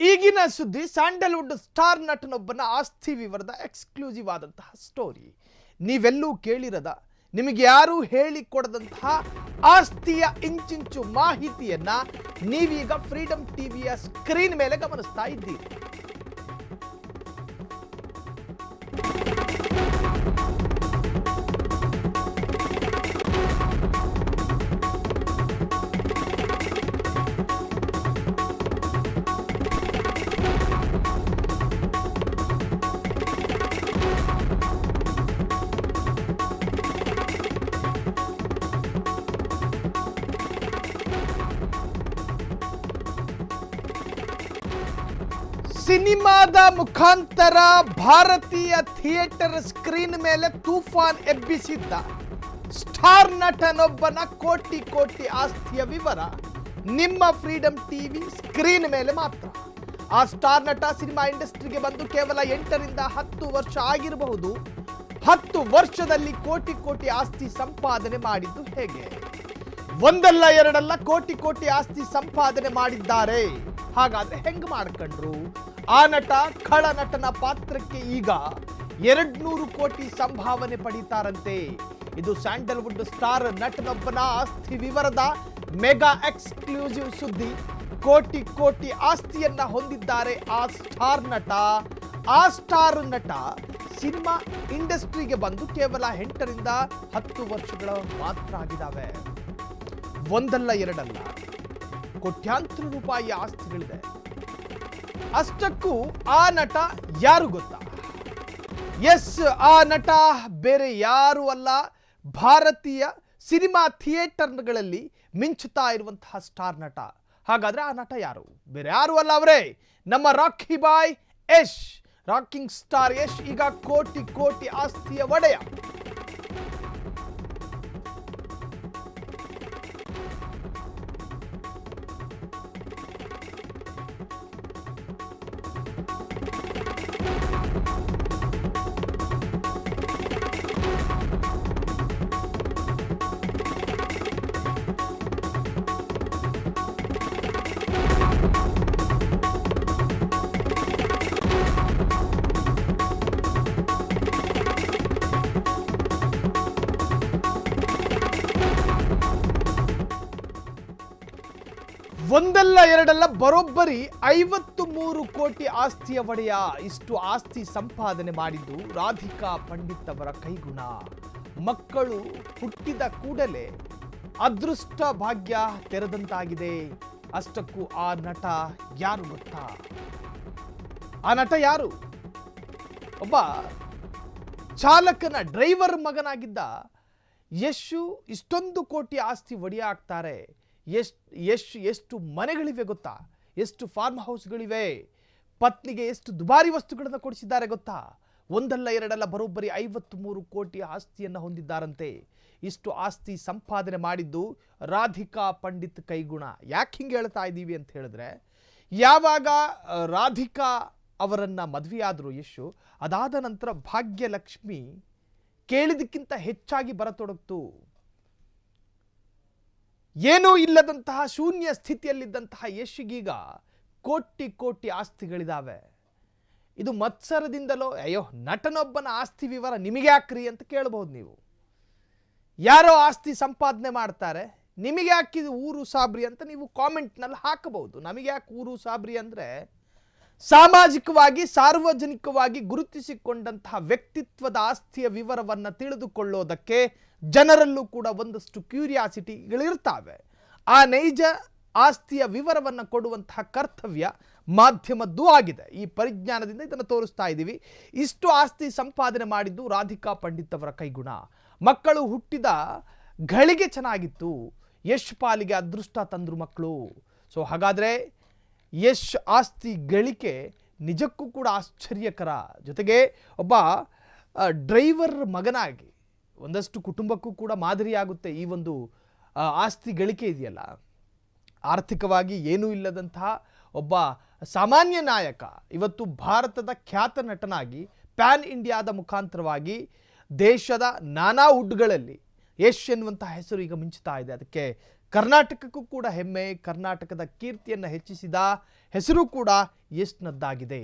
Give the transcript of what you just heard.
ಈಗಿನ ಸುದ್ದಿ Sandalwood star ನಟನೊಬ್ಬನ ಆಸ್ತಿ ವಿವರದ ಎಕ್ಸ್ಕ್ಲೂಸಿವ್ ಆದಂತಹ ಸ್ಟೋರಿ. ನೀವೆಲ್ಲೂ ಕೇಳಿರದ, ನಿಮಗೆ ಯಾರು ಹೇಳಿಕೊಡದಂತಹ ಆಸ್ತಿಯ ಇಂಚಿಂಚು ಮಾಹಿತಿಯನ್ನ ನೀವೀಗ ಫ್ರೀಡಂ ಟಿವಿಯ ಸ್ಕ್ರೀನ್ ಮೇಲೆ ಗಮನಿಸ್ತಾ ಇದ್ದೀರಿ. ಸಿನಿಮಾದ ಮುಖಾಂತರ ಭಾರತೀಯ ಥಿಯೇಟರ್ ಸ್ಕ್ರೀನ್ ಮೇಲೆ ತೂಫಾನ್ ಎಬ್ಬಿಸಿದ್ದ ಸ್ಟಾರ್ ನಟನೊಬ್ಬನ ಕೋಟಿ ಕೋಟಿ ಆಸ್ತಿಯ ವಿವರ ನಿಮ್ಮ ಫ್ರೀಡಂ ಟಿವಿ ಸ್ಕ್ರೀನ್ ಮೇಲೆ ಮಾತ್ರ. ಆ ಸ್ಟಾರ್ ನಟ ಸಿನಿಮಾ ಇಂಡಸ್ಟ್ರಿಗೆ ಬಂದು ಕೇವಲ 8 ರಿಂದ 10 ವರ್ಷ ಆಗಿರಬಹುದು. 10 ವರ್ಷದಲ್ಲಿ ಕೋಟಿ ಕೋಟಿ ಆಸ್ತಿ ಸಂಪಾದನೆ ಮಾಡಿದ್ದು ಹೇಗೆ? ಒಂದಲ್ಲ ಎರಡಲ್ಲ ಕೋಟಿ ಕೋಟಿ ಆಸ್ತಿ ಸಂಪಾದನೆ ಮಾಡಿದ್ದಾರೆ. ಹಾಗಾದ್ರೆ ಹೆಂಗ್ ಮಾಡ್ಕೊಂಡ್ರು? ಆ ನಟ ಖಳ ನಟನ ಪಾತ್ರಕ್ಕೆ ಈಗ 200 ಕೋಟಿ ಸಂಭಾವನೆ ಪಡೀತಾರಂತೆ. ಇದು ಸ್ಯಾಂಡಲ್ವುಡ್ ಸ್ಟಾರ್ ನಟನೊಬ್ಬನ ಆಸ್ತಿ ವಿವರದ ಮೆಗಾ ಎಕ್ಸ್ಕ್ಲೂಸಿವ್ ಸುದ್ದಿ. ಕೋಟಿ ಕೋಟಿ ಆಸ್ತಿಯನ್ನ ಹೊಂದಿದ್ದಾರೆ ಆ ಸ್ಟಾರ್ ನಟ. ಆ ಸ್ಟಾರ್ ನಟ ಸಿನಿಮಾ ಇಂಡಸ್ಟ್ರಿಗೆ ಬಂದು ಕೇವಲ 8 ರಿಂದ 10 ವರ್ಷಗಳ ಮಾತ್ರ ಆಗಿದ್ದಾವೆ. ಒಂದಲ್ಲ ಎರಡಲ್ಲ ಕೋಟ್ಯಾಂತರ ರೂಪಾಯಿ ಆಸ್ತಿಗಳಿದೆ. ಅಷ್ಟಕ್ಕೂ ಆ ನಟ ಯಾರು ಗೊತ್ತಾ? ಎಸ್, ಆ ನಟ ಬೇರೆ ಯಾರು ಅಲ್ಲ, ಭಾರತೀಯ ಸಿನಿಮಾ ಥಿಯೇಟರ್ಗಳಲ್ಲಿ ಮಿಂಚುತ್ತಾ ಇರುವಂತಹ ಸ್ಟಾರ್ ನಟ. ಹಾಗಾದ್ರೆ ಆ ನಟ ಯಾರು? ಬೇರೆ ಯಾರು ಅಲ್ಲ, ಅವರೇ ನಮ್ಮ ರಾಕಿ ಬಾಯ್ ಯಶ್. ರಾಕಿಂಗ್ ಸ್ಟಾರ್ ಯಶ್ ಈಗ ಕೋಟಿ ಕೋಟಿ ಆಸ್ತಿಯ ಒಡೆಯ. ಒಂದಲ್ಲ ಎರಡಲ್ಲ ಬರೋಬ್ಬರಿ 53 ಕೋಟಿ ಆಸ್ತಿಯ ಒಡೆಯ. ಇಷ್ಟು ಆಸ್ತಿ ಸಂಪಾದನೆ ಮಾಡಿದ್ದು ರಾಧಿಕಾ ಪಂಡಿತ್ ಅವರ ಕೈಗುಣ. ಮಕ್ಕಳು ಹುಟ್ಟಿದ ಕೂಡಲೇ ಅದೃಷ್ಟ ಭಾಗ್ಯ ತೆರೆದಂತಾಗಿದೆ. ಅಷ್ಟಕ್ಕೂ ಆ ನಟ ಯಾರು ಗೊತ್ತಾ? ಆ ನಟ ಯಾರು? ಒಬ್ಬ ಚಾಲಕನ ಡ್ರೈವರ್ ಮಗನಾಗಿದ್ದ ಯಶು ಇಷ್ಟೊಂದು ಕೋಟಿ ಆಸ್ತಿ ಒಡೆಯ ಆಗ್ತಾರೆ. ಎಷ್ಟು ಮನೆಗಳಿವೆ ಗೊತ್ತಾ? ಎಷ್ಟು ಫಾರ್ಮ್ ಹೌಸ್ಗಳಿವೆ? ಪತ್ನಿಗೆ ಎಷ್ಟು ದುಬಾರಿ ವಸ್ತುಗಳನ್ನು ಕೊಡಿಸಿದ್ದಾರೆ ಗೊತ್ತಾ? ಒಂದಲ್ಲ ಎರಡಲ್ಲ ಬರೋಬ್ಬರಿ 53 ಕೋಟಿ ಆಸ್ತಿಯನ್ನು ಹೊಂದಿದ್ದಾರಂತೆ. ಇಷ್ಟು ಆಸ್ತಿ ಸಂಪಾದನೆ ಮಾಡಿದ್ದು ರಾಧಿಕಾ ಪಂಡಿತ್ ಕೈಗುಣ. ಯಾಕೆ ಹಿಂಗೆ ಹೇಳ್ತಾ ಇದ್ದೀವಿ ಅಂತ ಹೇಳಿದ್ರೆ, ಯಾವಾಗ ರಾಧಿಕಾ ಅವರನ್ನು ಮದುವೆಯಾದರು ಯಶು, ಅದಾದ ನಂತರ ಭಾಗ್ಯಲಕ್ಷ್ಮಿ ಕೇಳಿದಕ್ಕಿಂತ ಹೆಚ್ಚಾಗಿ ಬರತೊಡಗ್ತು. ಏನೂ ಇಲ್ಲದಂತಹ ಶೂನ್ಯ ಸ್ಥಿತಿಯಲ್ಲಿದ್ದಂತಹ ಯಶ್ಗೀಗ ಕೋಟಿ ಕೋಟಿ ಆಸ್ತಿಗಳಿದಾವೆ. ಇದು ಮತ್ಸರದಿಂದಲೋ, ಅಯ್ಯೋ ನಟನೊಬ್ಬನ ಆಸ್ತಿ ವಿವರ ನಿಮಗೆ ಯಾಕ್ರಿ ಅಂತ ಕೇಳಬಹುದು ನೀವು. ಯಾರೋ ಆಸ್ತಿ ಸಂಪಾದನೆ ಮಾಡ್ತಾರೆ, ನಿಮಗೆ ಯಾಕೆ ಊರು ಸಾಬ್ರಿ ಅಂತ ನೀವು ಕಾಮೆಂಟ್ನಲ್ಲಿ ಹಾಕಬಹುದು. ನಮಗೆ ಯಾಕೆ ಊರು ಸಾಬ್ರಿ ಅಂದರೆ, ಸಾಮಾಜಿಕವಾಗಿ ಸಾರ್ವಜನಿಕವಾಗಿ ಗುರುತಿಸಿಕೊಂಡಂತಹ ವ್ಯಕ್ತಿತ್ವದ ಆಸ್ತಿಯ ವಿವರವನ್ನು ತಿಳಿದುಕೊಳ್ಳೋದಕ್ಕೆ ಜನರಲ್ಲೂ ಕೂಡ ಒಂದಷ್ಟು ಕ್ಯೂರಿಯಾಸಿಟಿಗಳಿರ್ತಾವೆ. ಆ ನೈಜ ಆಸ್ತಿಯ ವಿವರವನ್ನು ಕೊಡುವಂತಹ ಕರ್ತವ್ಯ ಮಾಧ್ಯಮದ್ದೂ ಆಗಿದೆ. ಈ ಪರಿಜ್ಞಾನದಿಂದ ಇದನ್ನು ತೋರಿಸ್ತಾ ಇದ್ದೀವಿ. ಇಷ್ಟು ಆಸ್ತಿ ಸಂಪಾದನೆ ಮಾಡಿದ್ದು ರಾಧಿಕಾ ಪಂಡಿತ್ ಅವರ ಕೈಗುಣ. ಮಕ್ಕಳು ಹುಟ್ಟಿದ ಗಳಿಗೆ ಚೆನ್ನಾಗಿತ್ತು. ಯಶ್ ಪಾಲಿಗೆ ಅದೃಷ್ಟ ತಂದ್ರು ಮಕ್ಕಳು. ಸೊ ಹಾಗಾದರೆ ಯಶ್ ಆಸ್ತಿ ಗಳಿಕೆ ನಿಜಕ್ಕೂ ಕೂಡ ಆಶ್ಚರ್ಯಕರ. ಜೊತೆಗೆ ಒಬ್ಬ ಡ್ರೈವರ್ ಮಗನಾಗಿ ಒಂದಷ್ಟು ಕುಟುಂಬಕ್ಕೂ ಕೂಡ ಮಾದರಿಯಾಗುತ್ತೆ ಈ ಒಂದು ಆಸ್ತಿ ಗಳಿಕೆ ಇದೆಯಲ್ಲ. ಆರ್ಥಿಕವಾಗಿ ಏನೂ ಇಲ್ಲದಂತಹ ಒಬ್ಬ ಸಾಮಾನ್ಯ ನಾಯಕ ಇವತ್ತು ಭಾರತದ ಖ್ಯಾತ ನಟನಾಗಿ ಪ್ಯಾನ್ ಇಂಡಿಯಾದ ಮುಖಾಂತರವಾಗಿ ದೇಶದ ನಾನಾ ವುಡ್ಗಳಲ್ಲಿ ಯಶ್ ಎನ್ನುವಂತಹ ಹೆಸರು ಈಗ ಮಿಂಚುತ್ತಾ ಇದೆ. ಅದಕ್ಕೆ ಕರ್ನಾಟಕಕ್ಕೂ ಕೂಡ ಹೆಮ್ಮೆ, ಕರ್ನಾಟಕದ ಕೀರ್ತಿಯನ್ನು ಹೆಚ್ಚಿಸಿದ ಹೆಸರು ಕೂಡ ಯಶ್ನದ್ದಾಗಿದೆ.